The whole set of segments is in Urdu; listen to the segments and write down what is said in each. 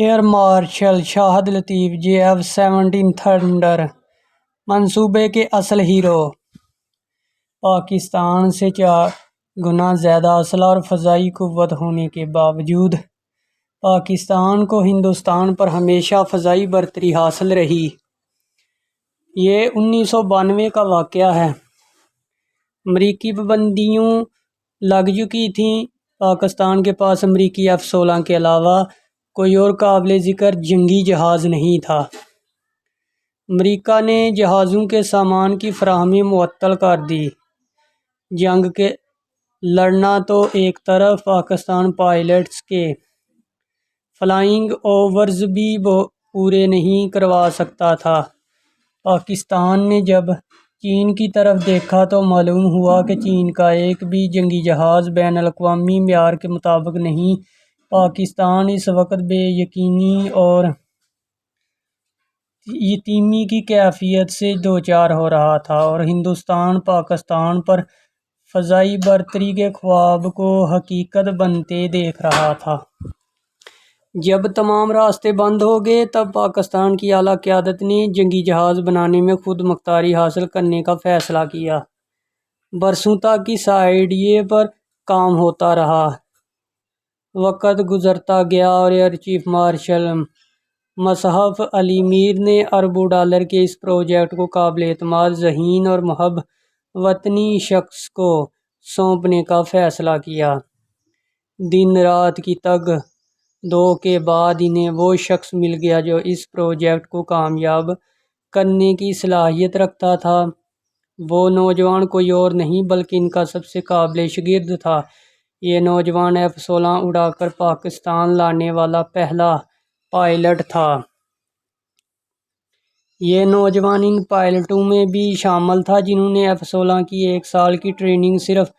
ایئر مارشل شاہد لطیف JF-17 تھنڈر منصوبے کے اصل ہیرو۔ پاکستان سے 4 گنا زیادہ اسلحہ اور فضائی قوت ہونے کے باوجود پاکستان کو ہندوستان پر ہمیشہ فضائی برتری حاصل رہی۔ یہ 1992 کا واقعہ ہے۔ امریکی پابندیوں لگ چکی تھیں۔ پاکستان کے پاس امریکی F-16 کے علاوہ کوئی اور قابل ذکر جنگی جہاز نہیں تھا۔ امریکہ نے جہازوں کے سامان کی فراہمی معطل کر دی۔ جنگ کے لڑنا تو ایک طرف، پاکستان پائلٹس کے فلائنگ اوورز بھی پورے نہیں کروا سکتا تھا۔ پاکستان نے جب چین کی طرف دیکھا تو معلوم ہوا کہ چین کا ایک بھی جنگی جہاز بین الاقوامی معیار کے مطابق نہیں۔ پاکستان اس وقت بے یقینی اور یتیمی کی کیفیت سے دوچار ہو رہا تھا اور ہندوستان پاکستان پر فضائی برتری کے خواب کو حقیقت بنتے دیکھ رہا تھا۔ جب تمام راستے بند ہو گئے تب پاکستان کی اعلیٰ قیادت نے جنگی جہاز بنانے میں خود مختاری حاصل کرنے کا فیصلہ کیا۔ برسوں تک اس آئیڈیا پر کام ہوتا رہا۔ وقت گزرتا گیا اور ایئر چیف مارشل مصعب علی میر نے اربوں ڈالر کے اس پروجیکٹ کو قابل اعتماد، ذہین اور محب وطنی شخص کو سونپنے کا فیصلہ کیا۔ دن رات کی تگ دو کے بعد انہیں وہ شخص مل گیا جو اس پروجیکٹ کو کامیاب کرنے کی صلاحیت رکھتا تھا۔ وہ نوجوان کوئی اور نہیں بلکہ ان کا سب سے قابل شگرد تھا۔ یہ نوجوان F-16 اڑا کر پاکستان لانے والا پہلا پائلٹ تھا۔ یہ نوجوان ان پائلٹوں میں بھی شامل تھا جنہوں نے F-16 کی 1 سال کی ٹریننگ صرف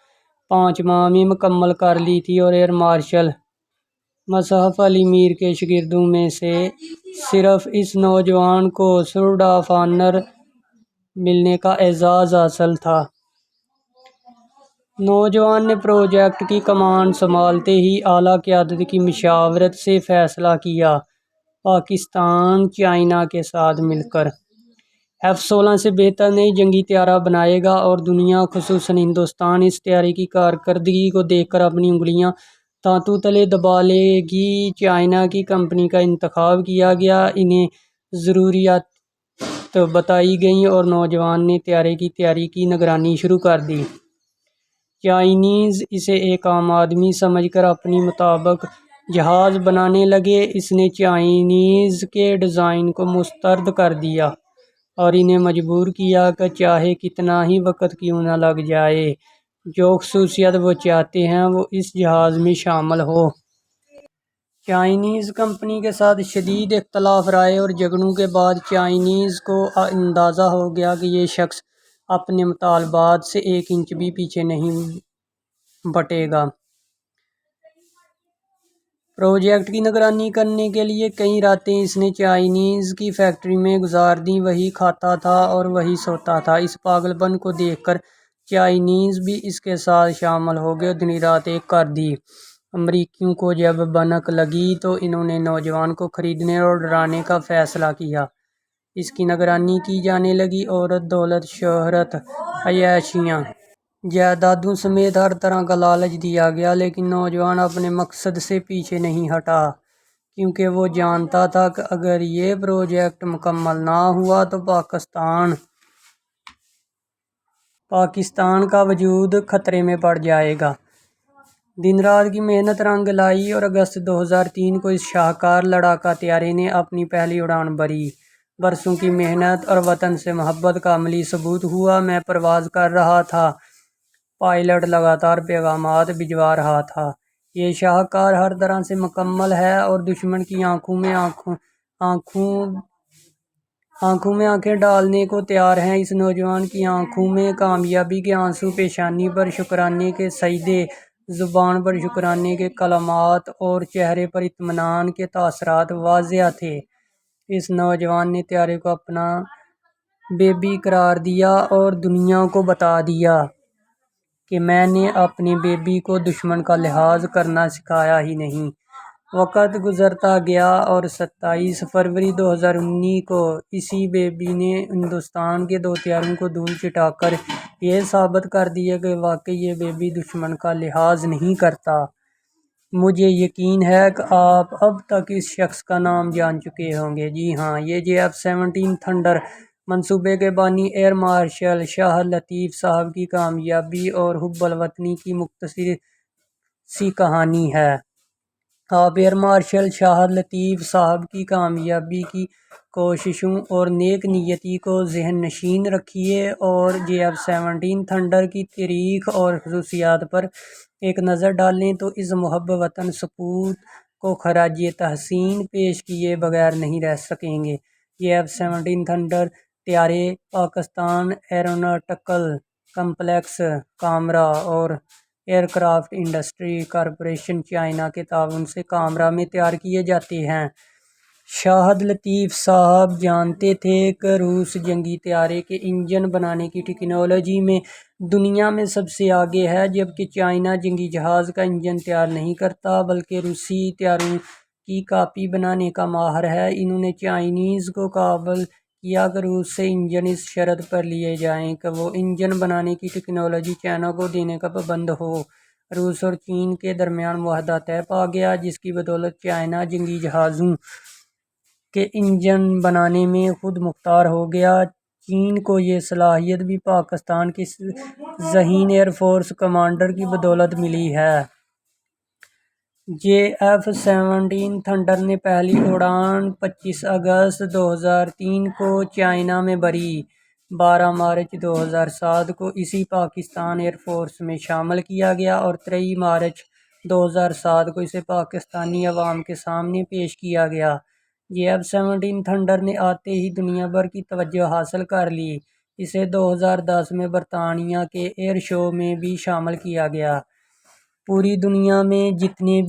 5 ماہ میں مکمل کر لی تھی اور ایئر مارشل مصعب علی میر کے شاگردوں میں سے صرف اس نوجوان کو سورڈ آف آنر ملنے کا اعزاز حاصل تھا۔ نوجوان نے پروجیکٹ کی کمان سنبھالتے ہی اعلیٰ قیادت کی مشاورت سے فیصلہ کیا۔ پاکستان چائنا کے ساتھ مل کر F-16 سے بہتر نئی جنگی طیارہ بنائے گا اور دنیا خصوصاً ہندوستان اس طیارے کی کارکردگی کو دیکھ کر اپنی انگلیاں تانتوں تلے دبا لے گی۔ چائنا کی کمپنی کا انتخاب کیا گیا، انہیں ضروریات بتائی گئیں اور نوجوان نے طیارے کی تیاری کی نگرانی شروع کر دی۔ چائنیز اسے ایک عام آدمی سمجھ کر اپنی مطابق جہاز بنانے لگے۔ اس نے چائنیز کے ڈیزائن کو مسترد کر دیا اور انہیں مجبور کیا کہ چاہے کتنا ہی وقت کیوں نہ لگ جائے، جو خصوصیات وہ چاہتے ہیں وہ اس جہاز میں شامل ہو۔ چائنیز کمپنی کے ساتھ شدید اختلاف رائے اور جھگڑوں کے بعد چائنیز کو اندازہ ہو گیا کہ یہ شخص اپنے مطالبات سے 1 انچ بھی پیچھے نہیں ہٹے گا۔ پروجیکٹ کی نگرانی کرنے کے لیے کئی راتیں اس نے چائنیز کی فیکٹری میں گزار دیں۔ وہی کھاتا تھا اور وہی سوتا تھا۔ اس پاگل پن کو دیکھ کر چائنیز بھی اس کے ساتھ شامل ہو گئے اور دن رات ایک کر دی۔ امریکیوں کو جب بھنک لگی تو انہوں نے نوجوان کو خریدنے اور ڈرانے کا فیصلہ کیا۔ اس کی نگرانی کی جانے لگی۔ عورت، دولت، شہرت، عیاشیاں، جائیدادوں سمیت ہر طرح کا لالچ دیا گیا، لیکن نوجوان اپنے مقصد سے پیچھے نہیں ہٹا، کیونکہ وہ جانتا تھا کہ اگر یہ پروجیکٹ مکمل نہ ہوا تو پاکستان کا وجود خطرے میں پڑ جائے گا۔ دن رات کی محنت رنگ لائی اور اگست 2003 کو اس شاہکار لڑاکا طیارے نے اپنی پہلی اڑان بھری۔ برسوں کی محنت اور وطن سے محبت کا عملی ثبوت ہوا۔ میں پرواز کر رہا تھا، پائلٹ لگاتار پیغامات بھجوا رہا تھا۔ یہ شاہکار ہر طرح سے مکمل ہے اور دشمن کی آنکھوں میں آنکھیں ڈالنے کو تیار ہے۔ اس نوجوان کی آنکھوں میں کامیابی کے آنسو، پیشانی پر شکرانے کے سجدے، زبان پر شکرانے کے کلمات اور چہرے پر اطمینان کے تاثرات واضح تھے۔ اس نوجوان نے طیارے کو اپنا بیبی قرار دیا اور دنیا کو بتا دیا کہ میں نے اپنے بیبی کو دشمن کا لحاظ کرنا سکھایا ہی نہیں وقت گزرتا گیا اور 27 فروری 2019 کو اسی بیبی نے ہندوستان کے 2 طیاروں کو دھول چٹا کر یہ ثابت کر دیا کہ واقعی یہ بیبی دشمن کا لحاظ نہیں کرتا۔ مجھے یقین ہے کہ آپ اب تک اس شخص کا نام جان چکے ہوں گے۔ جی ہاں، یہ JF-17 تھنڈر منصوبے کے بانی ایئر مارشل شاہد لطیف صاحب کی کامیابی اور حب الوطنی کی مختصر سی کہانی ہے۔ آپ ایئر مارشل شاہد لطیف صاحب کی کامیابی کی کوششوں اور نیک نیتی کو ذہن نشین رکھیے اور JF-17 تھنڈر کی تاریخ اور خصوصیات پر ایک نظر ڈالیں تو اس محب وطن سپوت کو خراج تحسین پیش کیے بغیر نہیں رہ سکیں گے۔ JF-17 تھنڈر طیارے پاکستان ایروناٹیکل کمپلیکس کامرا اور ایئرکرافٹ انڈسٹری کارپوریشن چائنا کے تعاون سے کامرا میں تیار کیے جاتے ہیں۔ شاہد لطیف صاحب جانتے تھے کہ روس جنگی طیارے کے انجن بنانے کی ٹیکنالوجی میں دنیا میں سب سے آگے ہے، جبکہ چائنا جنگی جہاز کا انجن تیار نہیں کرتا بلکہ روسی طیاروں کی کاپی بنانے کا ماہر ہے۔ انہوں نے چائنیز کو قابل کیا کہ روس سے انجن اس شرط پر لیے جائیں کہ وہ انجن بنانے کی ٹیکنالوجی چائنا کو دینے کا پابند ہو۔ روس اور چین کے درمیان معاہدہ طے پا گیا جس کی بدولت چائنا جنگی جہازوں کے انجن بنانے میں خود مختار ہو گیا۔ چین کو یہ صلاحیت بھی پاکستان کے ذہین ایئر فورس کمانڈر کی بدولت ملی ہے۔ JF-17 تھنڈر نے پہلی اڑان 25 اگست 2003 کو چائنا میں بھری۔ 12 مارچ 2007 کو اسے پاکستان ایئر فورس میں شامل کیا گیا اور 23 مارچ 2007 کو اسے پاکستانی عوام کے سامنے پیش کیا گیا۔ JF-17 تھنڈر نے آتے ہی دنیا بھر کی توجہ حاصل کر لی۔ اسے 2010 میں برطانیہ کے ایئر شو میں بھی شامل کیا گیا۔ پوری دنیا میں جتنے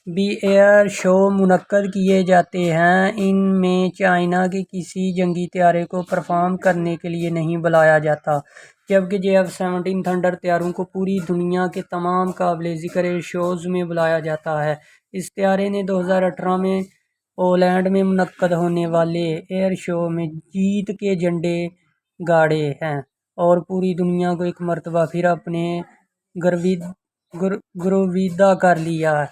بھی ایئر شو منعقد کیے جاتے ہیں ان میں چائنا کے کسی جنگی طیارے کو پرفارم کرنے کے لیے نہیں بلایا جاتا، جبکہ JF-17 تھنڈر طیاروں کو پوری دنیا کے تمام قابل ذکر ایئر شوز میں بلایا جاتا ہے۔ اس طیارے نے 2018 میں پولینڈ میں منعقد ہونے والے ایئر شو میں جیت کے جھنڈے گاڑے ہیں اور پوری دنیا کو ایک مرتبہ پھر اپنے گرویدہ کر لیا۔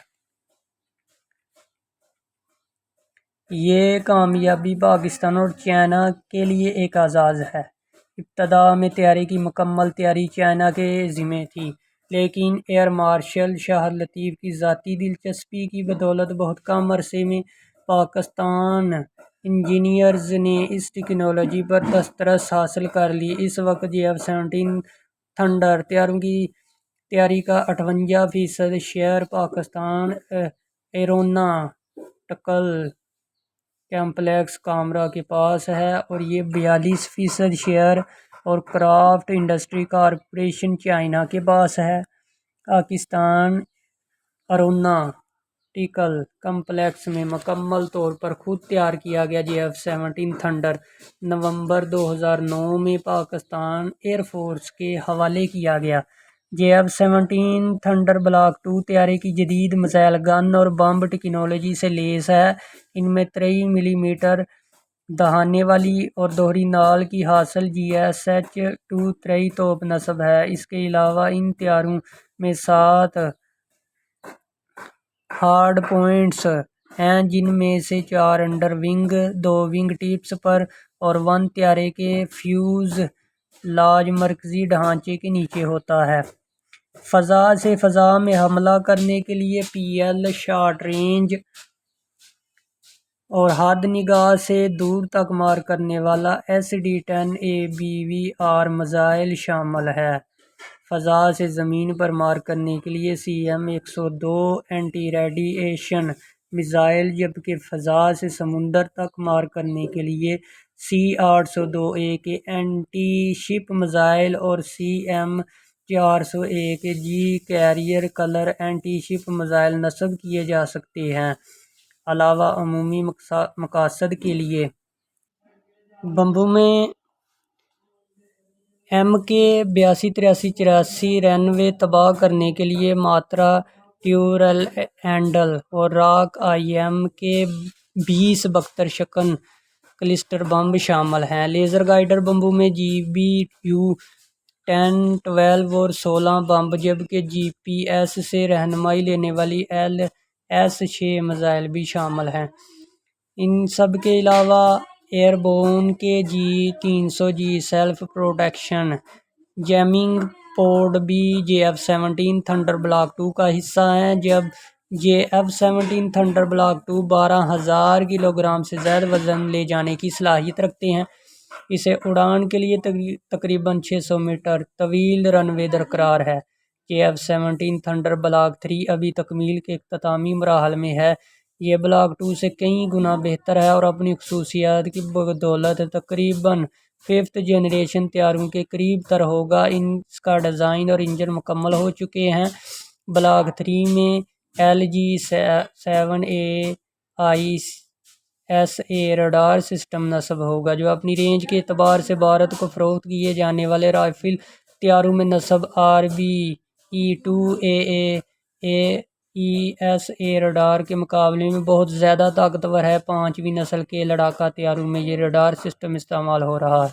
یہ کامیابی پاکستان اور چائنا کے لیے ایک اعزاز ہے۔ ابتدا میں طیارے کی مکمل تیاری چائنا کے ذمہ تھی، لیکن ایئر مارشل شاہد لطیف کی ذاتی دلچسپی کی بدولت بہت کم عرصے میں پاکستان انجینئرز نے اس ٹیکنالوجی پر دسترس حاصل کر لی۔ اس وقت JF-17 تھنڈر طیاروں کی تیاری کا 58% شیئر پاکستان ایروناٹیکل کمپلیکس کامرا کے پاس ہے اور یہ 42% شیئر اور کرافٹ انڈسٹری کارپوریشن چائنا کے پاس ہے۔ پاکستان ایروناٹیکل کمپلیکس میں مکمل طور پر خود تیار کیا گیا JF-17 تھنڈر نومبر 2009 میں پاکستان ایئر فورس کے حوالے کیا گیا۔ JF-17 تھنڈر بلاک 2 طیارے کی جدید میزائل گن اور بم ٹیکنالوجی سے لیس ہے۔ ان میں 23 ملی میٹر دہانے والی اور دوہری نال کی حاصل GSH-23 توپ نصب ہے۔ اس کے علاوہ ان طیاروں میں 7 ہارڈ پوائنٹس ہیں جن میں سے 4 انڈر ونگ، 2 ونگ ٹپس پر اور 1 طیارے کے فیوز لاج مرکزی ڈھانچے کے نیچے ہوتا ہے۔ فضا سے فضا میں حملہ کرنے کے لیے PL شارٹ رینج اور حد نگاہ سے دور تک مار کرنے والا SD-10 ABVR میزائل شامل ہے۔ فضا سے زمین پر مار کرنے کے لیے CM-102 اینٹی ریڈیئیشن میزائل، جبکہ فضا سے سمندر تک مار کرنے کے لیے C-802A کے اینٹی شپ میزائل اور CM-401G کیریئر کلر اینٹی شپ میزائل نصب کیے جا سکتے ہیں۔ علاوہ عمومی مقاصد کے لیے بمبوں میں MK-82-83-84 رن وے تباہ کرنے کے لیے ماترا ٹیورل اینڈل اور راک آئی ایم کے 20-72 شکن کلسٹر بم شامل ہیں۔ لیزر گائیڈر بموں میں GBU-10، 12 اور 16 بم، جبکہ GPS سے رہنمائی لینے والی LS-6 میزائل بھی شامل ہیں۔ ان سب کے علاوہ ایئر بورن کے G-300G self protection jamming pod بھی JF-17 تھنڈر بلاک 2 کا حصہ ہیں۔ جب JF-17 thunder block 2 12,000 kilo gram سے زائد وزن لے جانے کی صلاحیت رکھتے ہیں۔ اسے اڑان کے لیے تقریباً 600 میٹر طویل رن وے درکار ہے۔ JF-17 تھنڈر بلاک 3 ابھی تکمیل کے اختتامی مراحل میں ہے۔ یہ بلاک 2 سے کئی گنا بہتر ہے اور اپنی خصوصیات کی بدولت تقریباً 5th جنریشن طیاروں کے قریب تر ہوگا۔ اس کا ڈیزائن اور انجن مکمل ہو چکے ہیں۔ بلاک 3 میں LG-7A ISA ریڈار سسٹم نصب ہوگا، جو اپنی رینج کے اعتبار سے بھارت کو فروخت کیے جانے والے رائفل طیاروں میں نصب RB-E-2AA ESA ریڈار کے مقابلے میں بہت زیادہ طاقتور ہے۔ 5ویں نسل کے لڑاکا طیاروں میں یہ ریڈار سسٹم استعمال ہو رہا ہے۔